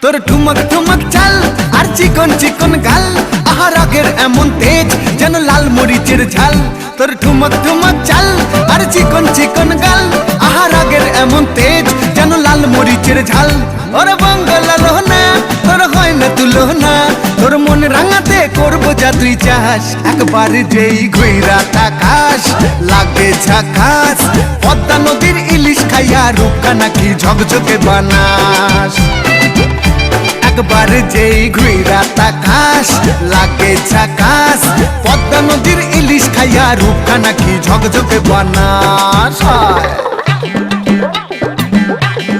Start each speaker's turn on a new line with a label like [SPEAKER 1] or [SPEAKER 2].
[SPEAKER 1] তোর ঠুমক ঠুমক চাল আর চিকন চিকন গাল, আহার আগের এমন তেজ যেন লাল মরিচের ঝাল। তোর ঠুমক ঠুমক চাল আর চিকন চিকন গাল, আহার আগের এমন তেজ যেন লাল মরিচের ঝাল। ওর বাঙ্গালা লোহনা তোর হয় না তুলনা, তোর মন রাঙাতে করবো যা তুই চাস। একবার যেই ঘুইরা তাকাস লাগে ঝাকাস, পদ্মা নদীর ইলিশ খাইয়া রূপকা নাকি ঝকঝকে বানাস। একবার যেই ঘুইরা তাকাস লাগে ঝাকাস, পদ্মা নদীর ইলিশ খাইয়া রূপকা নাকি ঝকঝকে বানাস।